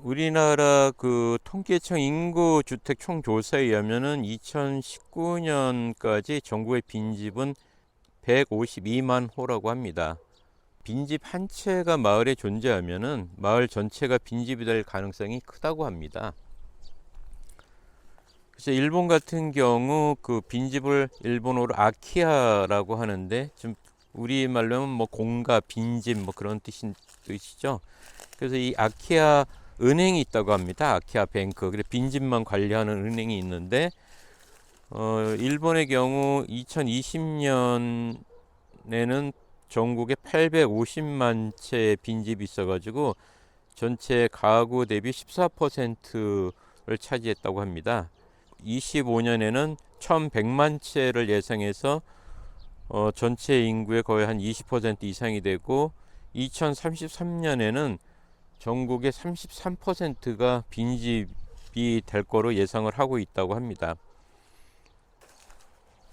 우리나라 그 통계청 인구 주택 총조사에 의하면은 2019년까지 전국의 빈집은 152만 호라고 합니다. 빈집 한 채가 마을에 존재하면은 마을 전체가 빈집이 될 가능성이 크다고 합니다. 그래서 일본 같은 경우 그 빈집을 일본어로 아키하라고 하는데 좀 우리말로는 뭐 공가, 빈집 뭐 그런 뜻이죠. 그래서 이 아키하 은행이 있다고 합니다. 아키하 뱅크. 그래 빈집만 관리하는 은행이 있는데 일본의 경우 2020년에는 전국에 850만 채의 빈집이 있어가지고 전체 가구 대비 14%를 차지했다고 합니다. 25년에는 1100만 채를 예상해서 전체 인구의 거의 한 20% 이상이 되고 2033년에는 전국의 33%가 빈집이 될 거로 예상을 하고 있다고 합니다.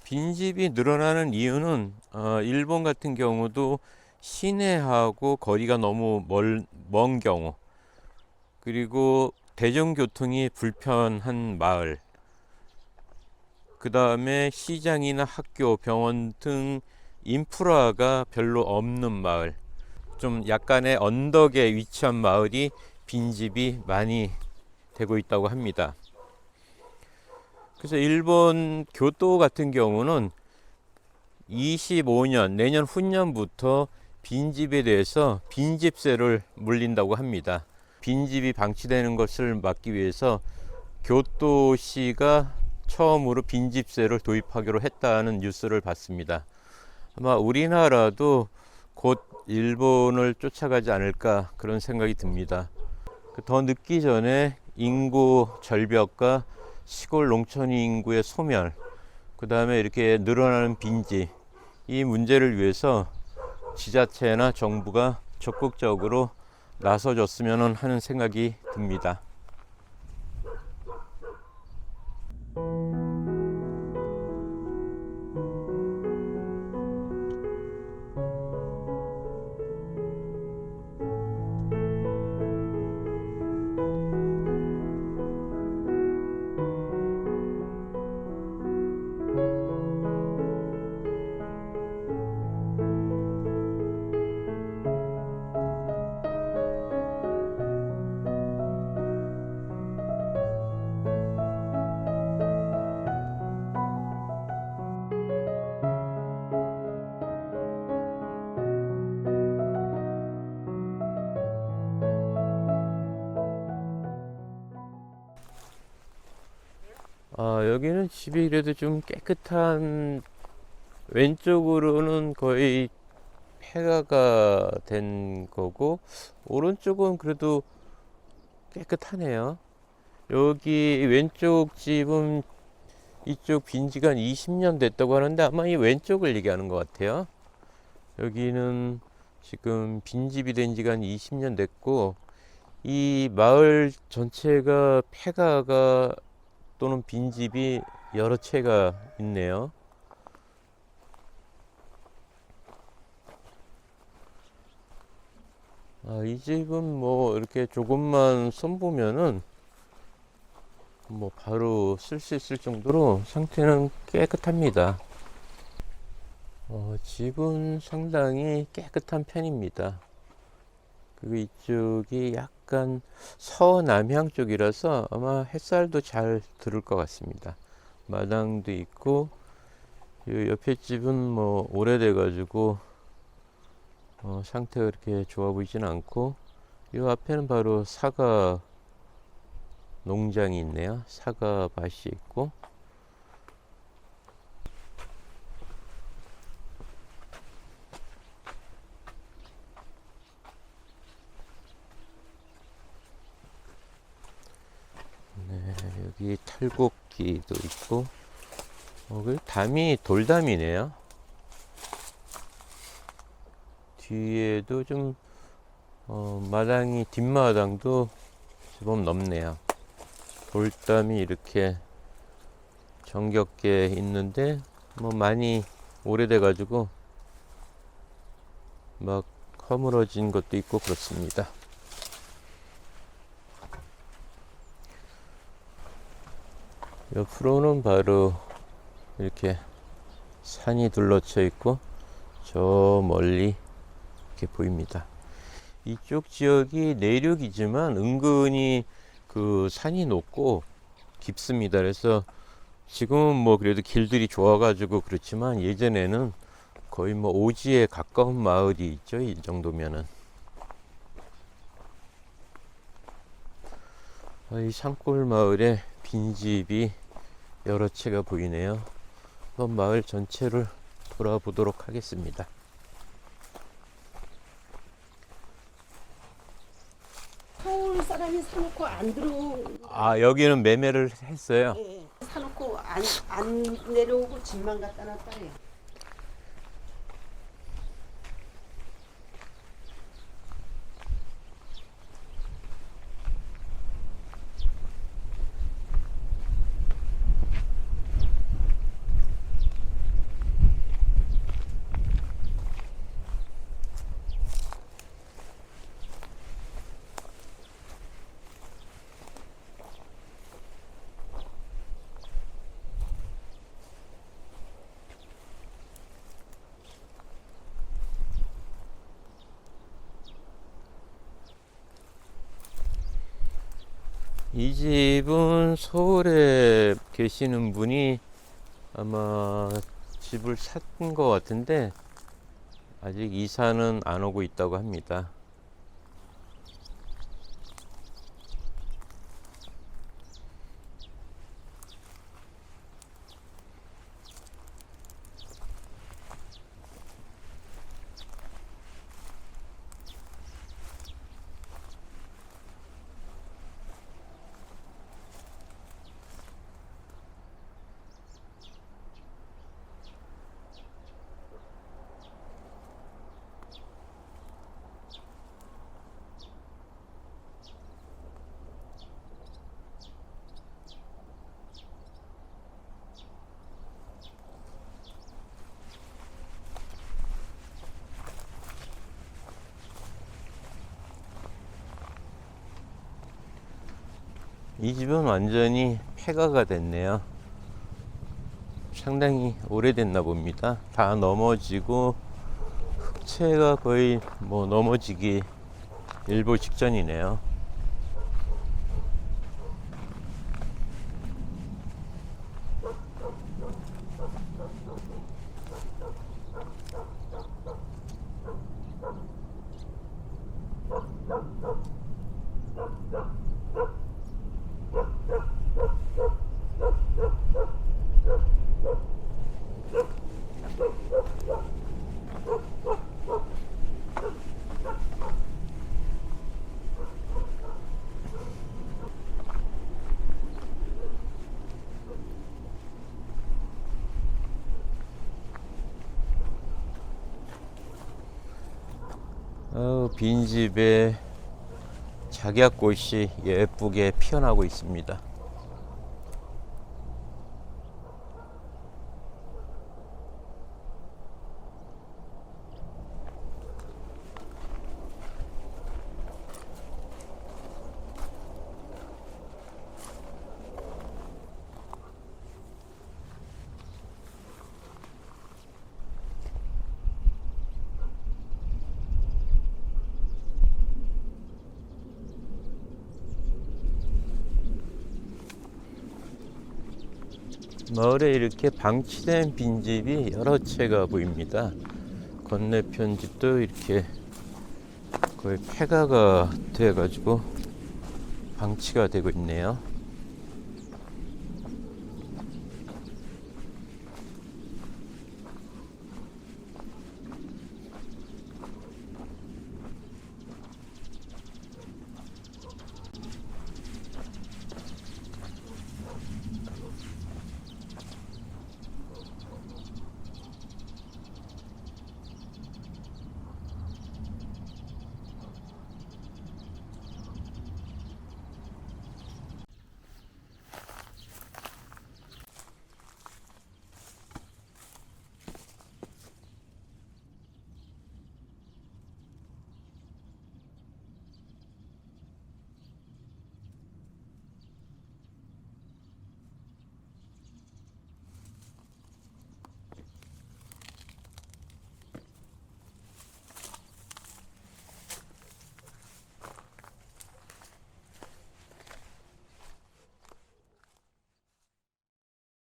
빈집이 늘어나는 이유는 일본 같은 경우도 시내하고 거리가 너무 먼 경우, 그리고 대중교통이 불편한 마을, 그 다음에 시장이나 학교, 병원 등 인프라가 별로 없는 마을, 좀 약간의 언덕에 위치한 마을이 빈집이 많이 되고 있다고 합니다. 그래서 일본 교토 같은 경우는 25년, 내년 후년부터 빈집에 대해서 빈집세를 물린다고 합니다. 빈집이 방치되는 것을 막기 위해서 교토시가 처음으로 빈집세를 도입하기로 했다는 뉴스를 봤습니다. 아마 우리나라도 곧 일본을 쫓아가지 않을까 그런 생각이 듭니다. 더 늦기 전에 인구 절벽과 시골 농촌 인구의 소멸, 그 다음에 이렇게 늘어나는 빈집, 이 문제를 위해서 지자체나 정부가 적극적으로 나서줬으면 하는 생각이 듭니다. 여기는 집이 그래도 좀 깨끗한, 왼쪽으로는 거의 폐가가 된 거고 오른쪽은 그래도 깨끗하네요. 여기 왼쪽 집은 이쪽 빈지가 한 20년 됐다고 하는데 아마 이 왼쪽을 얘기하는 것 같아요. 여기는 지금 빈집이 된 지가 한 20년 됐고 이 마을 전체가 폐가가 또는 빈집이 여러 채가 있네요. 이 집은 뭐 이렇게 조금만 손보면은 뭐 바로 쓸 수 있을 정도로 상태는 깨끗합니다. 집은 상당히 깨끗한 편입니다. 그리고 이쪽이 약간 서남향 쪽이라서 아마 햇살도 잘 들을 것 같습니다. 마당도 있고, 이 옆에 집은 뭐 오래돼 가지고 상태가 그렇게 좋아 보이진 않고, 이 앞에는 바로 사과 농장이 있네요. 사과 밭이 있고, 네, 여기 탈곡기도 있고, 그 담이 돌담이네요. 뒤에도 좀 마당이, 뒷마당도 제법 넓네요. 돌담이 이렇게 정겹게 있는데 뭐 많이 오래돼 가지고 막 허물어진 것도 있고 그렇습니다. 옆으로는 바로 이렇게 산이 둘러쳐 있고 저 멀리 이렇게 보입니다. 이쪽 지역이 내륙이지만 은근히 그 산이 높고 깊습니다. 그래서 지금은 뭐 그래도 길들이 좋아가지고 그렇지만 예전에는 거의 뭐 오지에 가까운 마을이 있죠. 이 정도면은. 이 산골 마을에 빈집이 여러 채가 보이네요. 한번 마을 전체를 돌아보도록 하겠습니다. 서울 사람이 사놓고 안 들어오고, 여기는 매매를 했어요. 예, 사놓고 안 내려오고 집만 갖다 놨다래요. 이 집은 서울에 계시는 분이 아마 집을 산 것 같은데 아직 이사는 안 오고 있다고 합니다. 이 집은 완전히 폐가가 됐네요. 상당히 오래됐나 봅니다. 다 넘어지고 흑채가 거의 뭐 넘어지기 일보 직전이네요. 빈집에 작약꽃이 예쁘게 피어나고 있습니다. 마을에 이렇게 방치된 빈집이 여러 채가 보입니다. 건너편 집도 이렇게 거의 폐가가 돼가지고 방치가 되고 있네요.